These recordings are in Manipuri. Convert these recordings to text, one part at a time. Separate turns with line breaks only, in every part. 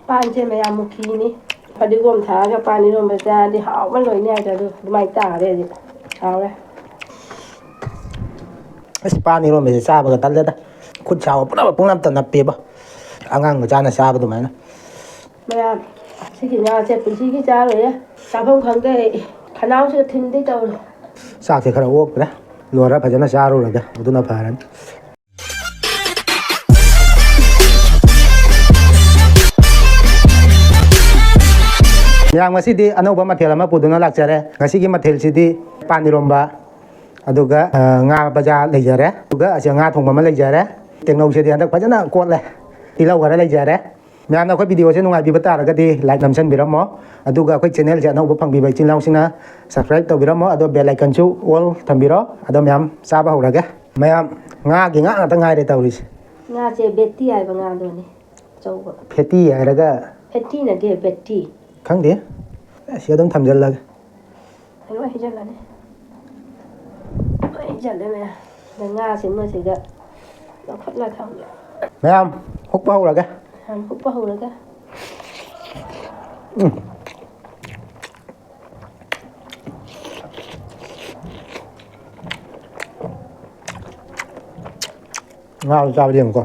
ꯄꯥꯟꯁꯦ ꯃꯌꯥꯝ ꯃꯨꯈꯤꯅꯤ ꯐꯗꯤꯒꯣꯝ ꯊꯥꯔꯒ ꯄꯥꯟ ꯏꯔꯣꯝꯕ ꯆꯥꯔꯗꯤ ꯍꯥꯎꯕ ꯂꯣꯏꯅꯤ ꯍꯥꯏꯗ ꯑꯗꯨ ꯑꯗꯨꯃꯥꯏꯅ ꯇꯥꯔꯦ ꯍꯧꯖꯤꯛ ꯍꯥꯎꯔꯦ
ꯑꯁ ꯄꯥꯟ ꯏꯔꯣꯝꯕꯁꯦ ꯆꯥꯕꯒ ꯇꯜꯂꯦꯗ ꯈꯨꯠ ꯁꯥꯕ ꯄꯨꯝꯅꯃꯛꯇ ꯅꯞꯄꯦꯕ ꯑꯉꯥꯡ ꯃꯆꯥꯅ ꯆꯥꯕ ꯑꯗꯨꯃꯥꯏꯅ
ꯃꯌꯥꯝ ꯁꯤꯒꯤ ꯉꯥꯁꯦ ꯄꯨꯟꯁꯤꯒꯤ ꯆꯥꯔꯣꯏꯌꯦ ꯆꯥꯐꯝ ꯈꯪꯗꯦ ꯈꯅꯥꯎꯁꯤꯗ ꯊꯤꯟꯗꯤ ꯇꯧꯔꯦ
ꯆꯥꯛꯁꯦ ꯈꯔ ꯑꯣꯛꯇ꯭ꯔꯦ ꯂꯣꯏꯔ ꯐꯖꯅ ꯆꯥꯔꯨꯔꯒ ꯑꯗꯨꯅ ꯐꯔꯅꯤ ꯃꯌꯥꯝ ꯉꯁꯤꯗꯤ ꯑꯅꯧꯕ ꯃꯊꯦꯜ ꯑꯃ ꯄꯨꯗꯨꯅ ꯂꯥꯛꯆꯔꯦ ꯉꯁꯤꯒꯤ ꯃꯊꯦꯜꯁꯤꯗꯤ ꯄꯥꯟ ꯏꯔꯣꯝꯕ ꯑꯗꯨꯒ ꯉꯥ ꯕꯖꯥ ꯂꯩꯖꯔꯦ ꯑꯗꯨꯒ ꯑꯁꯤ ꯉꯥ ꯊꯣꯡꯕ ꯑꯃ ꯂꯩꯖꯔꯦ ꯇꯦꯡꯅꯧꯁꯤꯗꯤ ꯍꯟꯗꯛ ꯐꯖꯅ ꯀꯣꯠꯂꯦ ꯇꯤꯜꯍꯧ ꯈꯔ ꯂꯩꯖꯔꯦ ꯃꯌꯥꯝꯅ ꯑꯩꯈꯣꯏ ꯚꯤꯗꯤꯑꯣꯁꯦ ꯅꯨꯡꯉꯥꯏꯕꯤꯕ ꯇꯥꯔꯒꯗꯤ ꯂꯥꯏꯛ ꯅꯝꯁꯟꯕꯤꯔꯝꯃꯣ ꯑꯗꯨꯒ ꯑꯩꯈꯣꯏ ꯆꯦꯅꯦꯜꯁꯦ ꯑꯅꯧꯕ ꯐꯪꯕꯤꯕ ꯏꯆꯤꯜ ꯏꯅꯥꯎꯁꯤꯡꯅ ꯁꯕꯁꯀ꯭ꯔꯥꯏꯕ ꯇꯧꯕꯤꯔꯝꯃꯣ ꯑꯗꯣ ꯕꯦꯜ ꯑꯥꯏꯀꯟꯁꯨ ꯑꯣꯜ ꯊꯝꯕꯤꯔꯣ ꯑꯗꯣ ꯃꯌꯥꯝ ꯆꯥꯕ ꯍꯧꯔꯒꯦ ꯃꯌꯥꯝ ꯉꯥꯒꯤ ꯉꯥ ꯉꯥꯛꯇ ꯉꯥꯏꯔꯦ ꯇꯧꯔꯤꯁꯦ
ꯉꯥꯁꯦ ꯕꯦꯠꯇꯤ ꯍꯥꯏꯕ ꯉꯥꯗꯨꯅꯤ ꯑꯆꯧꯕ
ꯐꯦꯇꯤ ꯍꯥꯏꯔꯒ
ꯐꯦꯠꯇꯤ ꯅꯠꯇꯦ ꯕꯦꯠꯇꯤ
ꯈꯪꯗꯦ ꯁꯤ ꯑꯗꯨꯝ ꯊꯝꯖꯤꯜꯂꯒꯦ
ꯂꯣꯏ ꯍꯩꯖꯤꯜꯂꯅꯤ ꯂꯣꯏ ꯍꯩꯖꯜꯂꯦ ꯃꯌꯥꯝ ꯑꯗ ꯉꯥꯁꯤꯃꯁꯤꯗ ꯂꯧꯈꯠꯂ ꯊꯝꯒꯦ
ꯃꯌꯥꯝ ꯍꯨꯛꯄ ꯍꯧꯔꯒꯦ
ꯍꯨꯛꯄ ꯍꯧꯔꯒꯦ
ꯉꯥꯗꯣ ꯆꯥꯕꯗꯤ ꯌꯦꯡꯉꯨꯀꯣ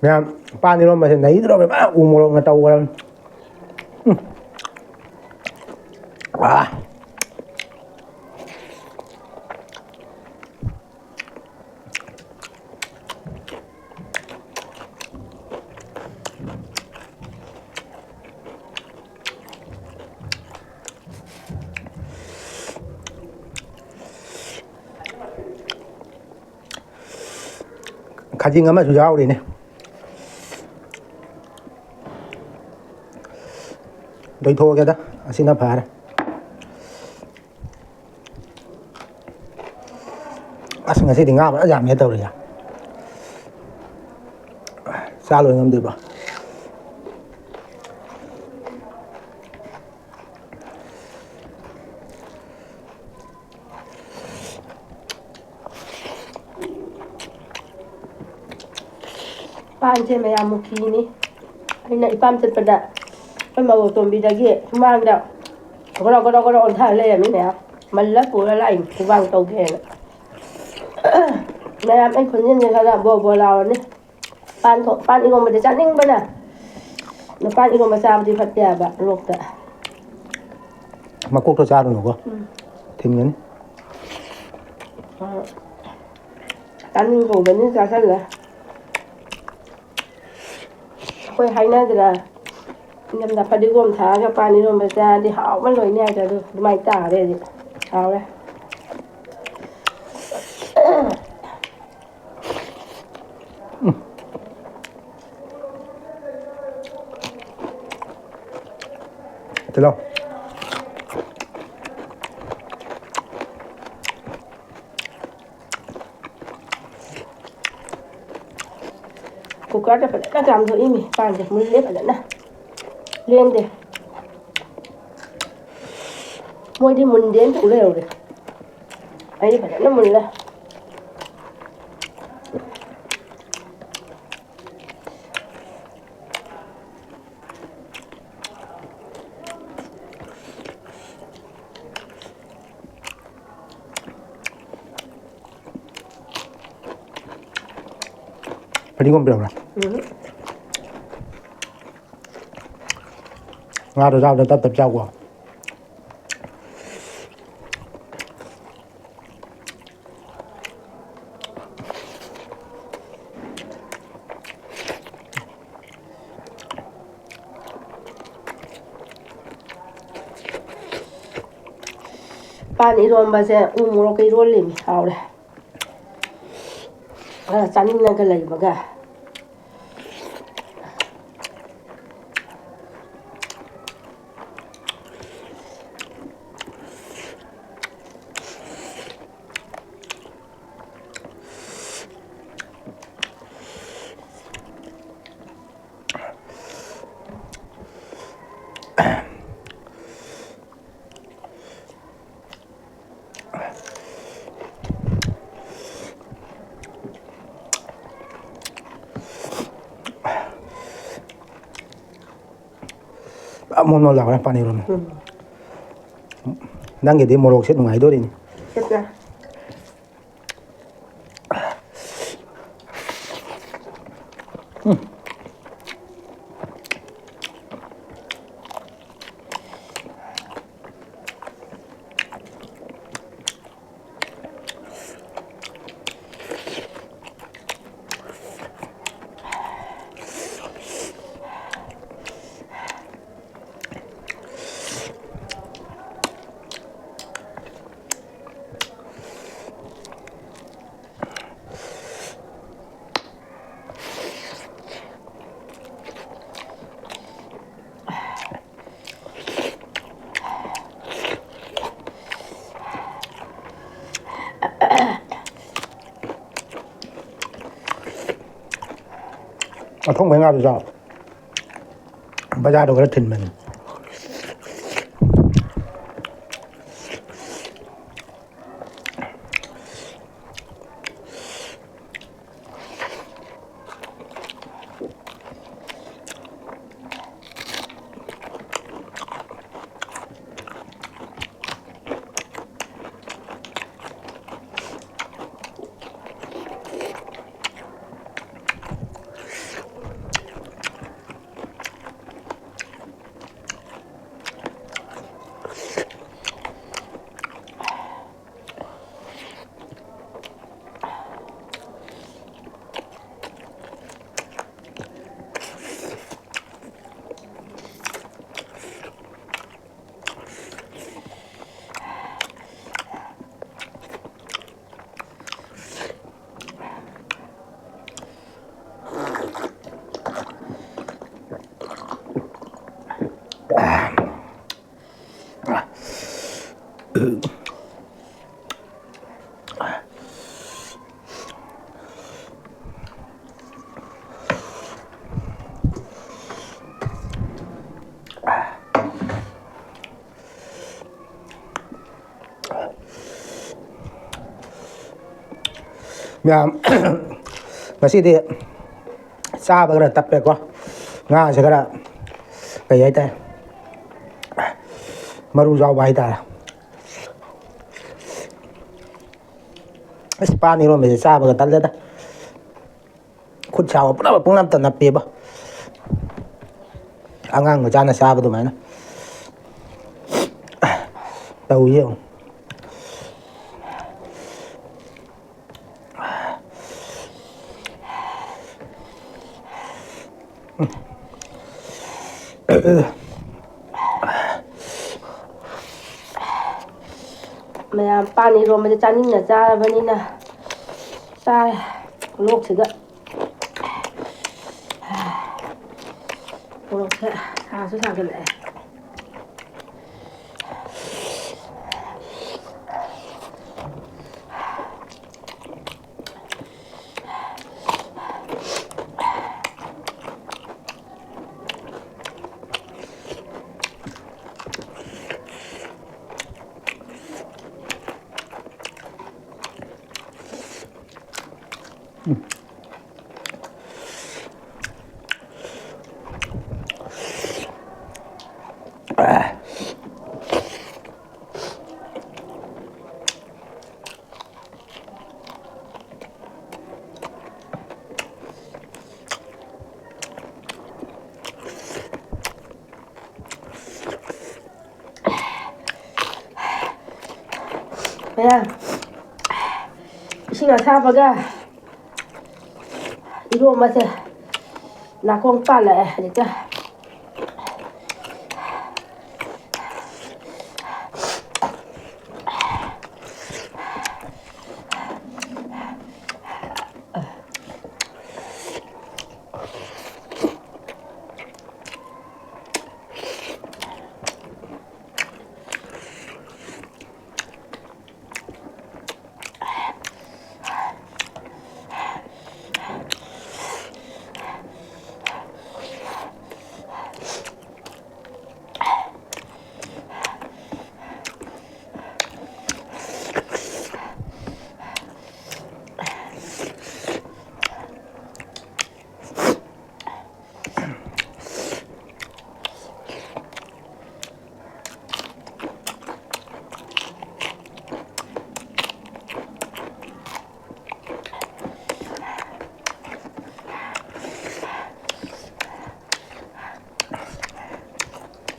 ꯃꯌꯥꯝ ꯄꯥꯟ ꯏꯔꯣꯝꯕꯁꯦ ꯅꯩꯗ꯭ꯔꯣꯕꯅꯤ ꯐꯖꯅ ꯎ ꯃꯣꯔꯣꯛꯅ ꯇꯧꯈ꯭ꯔꯕꯅꯤ ꯈꯖꯤꯡ ꯑꯃꯁꯨ ꯌꯥꯎꯔꯤꯅꯦ ꯂꯣꯏꯊꯣꯛꯑꯒꯦꯗ ꯑꯁꯤꯅ ꯐꯔꯦ ꯑꯁ ꯉꯁꯤꯗꯤ ꯉꯥ ꯐꯖꯅ ꯌꯥꯝꯃꯦ ꯇꯧꯔꯤꯁꯦ ꯆꯥ ꯂꯣꯏ ꯉꯝꯗꯣꯏꯕ
ꯄꯥꯟꯁꯦ ꯃꯌꯥꯝ ꯃꯨꯈꯤꯅꯤ ꯑꯩꯅ ꯏꯄꯥꯝ ꯆꯠꯄꯗ ꯑꯩꯈꯣꯏ ꯃꯧꯇꯣꯝꯕꯤꯗꯒꯤ ꯁꯨꯃꯥꯡꯗ ꯒꯣꯔꯣ ꯒꯣꯔꯣ ꯒꯣꯔꯣ ꯑꯣꯟꯊꯔ ꯂꯩꯔꯝꯃꯤ ꯃꯌꯥꯝ ꯃꯜꯂ ꯄꯨꯔ ꯂꯥꯛꯏ ꯃꯨꯛꯕꯥꯡ ꯇꯧꯒꯦꯅ ꯃꯌꯥꯝ ꯑꯩ ꯈꯣꯟꯖꯦꯜꯁꯦ ꯈꯔ ꯕꯣ ꯕꯣ ꯂꯥꯎꯔꯅꯤ ꯄꯥꯟ ꯏꯔꯣꯝꯕꯗꯤ ꯆꯥꯅꯤꯡꯕꯅ ꯄꯥꯟ ꯏꯔꯣꯝꯕ ꯆꯥꯕꯗꯤ ꯐꯠꯇꯦ ꯍꯥꯏꯕ ꯂꯣꯛꯇ
ꯃꯀꯣꯛꯇꯣ ꯆꯥꯔꯨꯅꯨꯀꯣ ꯊꯤꯟꯒꯅꯤ
ꯆꯥꯅꯤꯡ ꯀꯧꯕꯅꯤꯅ ꯆꯥꯁꯜꯂꯦ ꯑꯩꯈꯣꯏ ꯍꯥꯏꯅꯗ꯭ꯔꯥ ꯏꯪꯊꯝꯊꯥ ꯐꯗꯤꯒꯣꯝ ꯊꯥꯔꯒ ꯄꯥꯟ ꯏꯔꯣꯝꯕ ꯆꯥꯔꯗꯤ ꯍꯥꯎꯕ ꯂꯣꯏꯅꯤ ꯍꯥꯏꯗ ꯑꯗꯨ ꯑꯗꯨꯃꯥꯏꯅ ꯇꯥꯔꯦ ꯍꯧꯖꯤꯛ ꯍꯥꯎꯔꯦ
ꯇꯤꯜꯍꯧ
ꯀꯨꯀꯔꯗ ꯐꯖꯅ ꯀꯥꯝꯊꯣꯛꯏꯃꯤ ꯄꯥꯟꯁꯦ ꯃꯨꯜꯂꯦ ꯐꯖꯅ ꯂꯦꯡꯗꯦ ꯃꯣꯏꯗꯤ ꯃꯨꯟꯗꯦꯅ ꯇꯧ ꯂꯩꯍꯧꯔꯦ ꯑꯩꯗꯤ ꯐꯖꯅ ꯃꯨꯜꯂꯦ
ꯐꯗꯤꯒꯣꯝ ꯄꯤꯔꯛꯎꯔꯥ ꯉꯥꯗꯣ ꯆꯥꯕꯗ ꯇꯞ ꯇꯞ ꯆꯥꯎꯀꯣ
ꯄꯥꯟ ꯏꯔꯣꯝꯕꯁꯦ ꯎ ꯃꯣꯔꯣꯛꯀ ꯏꯔꯣꯜꯂꯤꯃꯤ ꯍꯥꯎꯔꯦ ꯈꯔ ꯆꯥꯅꯤꯡꯉꯒ ꯂꯩꯕꯒ
ꯃꯣꯟ ꯂꯥꯎꯔꯦ ꯄꯥꯅꯤꯔꯣꯝ ꯅꯪꯒꯤꯗꯤ ꯃꯣꯔꯣꯛꯁꯦ ꯅꯨꯡꯉꯥꯏꯗꯣꯔꯤꯅꯤ
ꯆꯠꯄ
ꯑꯊꯣꯡꯕ ꯉꯥꯗꯨ ꯆꯥꯎ ꯕꯖꯥꯔꯗꯣ ꯈꯔ ꯊꯤꯟꯕꯅꯤ ꯃꯌꯥꯝ ꯉꯁꯤꯗꯤ ꯆꯥꯕ ꯈꯔ ꯇꯞꯄꯦꯀꯣ ꯉꯥꯁꯦ ꯈꯔ ꯀꯩ ꯍꯥꯏꯇꯥꯔꯦ ꯃꯔꯨ ꯌꯥꯎꯕ ꯍꯥꯏꯇꯥꯔꯦ ꯑꯁ ꯄꯥꯟ ꯏꯔꯣꯟꯕꯁꯦ ꯆꯥꯕꯒ ꯇꯜꯂꯦꯗ ꯈꯨꯠ ꯁꯥꯕ ꯄꯨꯅꯃꯛ ꯄꯨꯡꯅꯞꯇ ꯅꯞꯄꯦꯕ ꯑꯉꯥꯡ ꯃꯆꯥꯅ ꯆꯥꯕ ꯑꯗꯨꯃꯥꯏꯅ ꯇꯧꯏ ꯌꯦꯡꯉꯨ
ꯃꯌꯥꯝ ꯄꯥꯟ ꯏꯔꯣꯝꯕꯁꯦ ꯆꯥꯅꯤꯡꯅ ꯆꯥꯔꯕꯅꯤꯅ ꯆꯥꯔꯦ ꯂꯣꯛꯁꯤꯗ ꯃꯣꯔꯣꯛꯁꯦ ꯁꯥꯁꯨ ꯁꯥꯒꯠꯂꯛꯑꯦ ꯃꯌꯥꯝ ꯏꯁꯤꯡ ꯑꯁꯥꯕꯒ ꯏꯔꯣꯝꯕꯁꯦ ꯅꯥꯀꯣꯡ ꯄꯥꯜꯂꯛꯑꯦ ꯍꯧꯖꯤꯛꯇ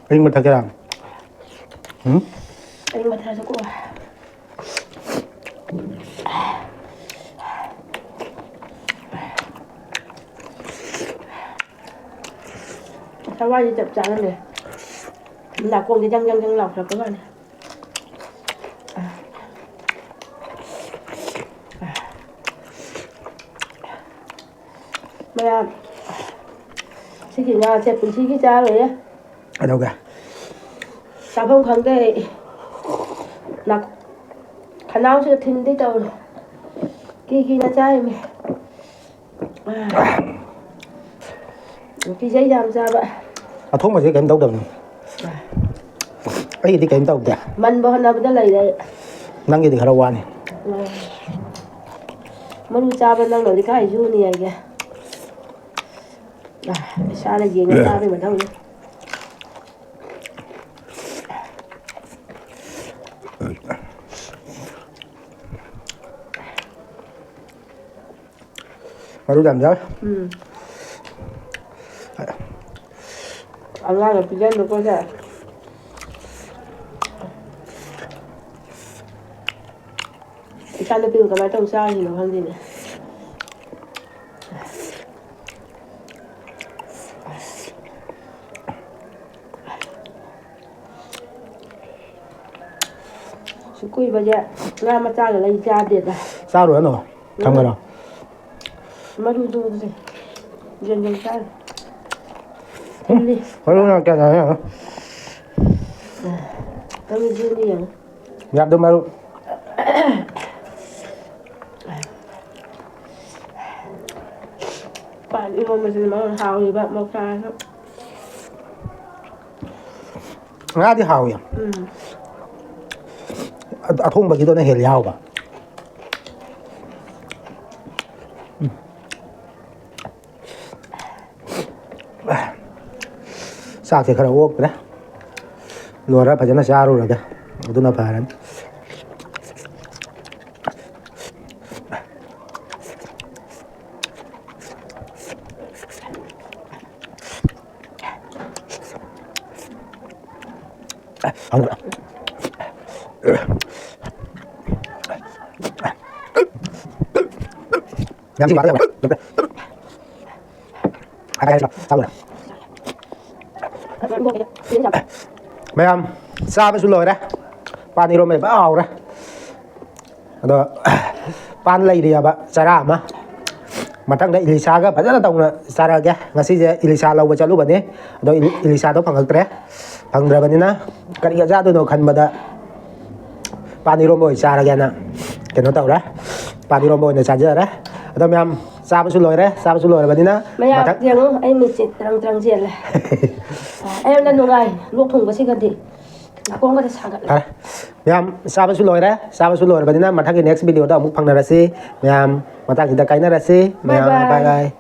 anh mà thật cái nào
anh mà thật cho cô sao ai chậm chạp này là cuồng thì răng lọc là các bạn này mà xin chỉ nhà chẹp cũng chi cái cha rồi á
ở đâu cả
sao không khăn cái là khả năng chưa thình tới đâu rồi khi là cha mày cái giấy làm sao vậy
thốn mà sẽ kém tàu đừng ấy thì kém tàu kìa
mình bao năm đã lấy đấy
năng gì thì khá quan
mình cha bên năng nổi thì cái du này kìa sao là gì người ta với mình đâu nhỉ
mà tôi làm đó
ăn ngon là bây giờ nó có ra sao nó tiêu cái máy trồng sao thì nó không gì nữa sự quy bây giờ ra mà cha là lấy cha tiền à
sao rồi nó không rồi đâu
mà du gì dần cha đi
có lúc nào cái này hả
tao đi du đi à
gặp đâu mà luôn
bạn yêu mà gì mà hào thì bạn mau khai không
ngã thì hào nhỉ thùng bagi tôi nó hề hào bà sao thì khá là ốp đấy lùa ra phải cho nó xa rồi kìa tôi nó phải đấy không được làm gì mà được sao rồi mấy em sao mới xuống lời đấy pan đi rồi mày bảo đấy đó pan lấy đi à bạn sao mà thằng đấy Elisa cái phải rất là tông là sao ra kìa ngày xưa Elisa lâu cho lúc bạn ấy đó Elisa đó phẳng cái phẳng rồi bạn ấy na cái gì ra tôi nó khăn mà đã pan đi rồi mày sao ra kìa nè cái nó tàu đấy pan đi rồi mày nó sao giờ đấy đó mấy em sao mới xuống lời đấy sao mới xuống lời bạn ấy na
mấy em tiếng anh mình chỉ trăng diện này em lần này lúc thùng có xin gần thì con có thể sang gần
Ma'am, sabi suloy ra, sabi suloy ba din na matagi next video daw mukbang na rasi. Ma'am, matagi da kay na rasi. Ma'am, bye bye.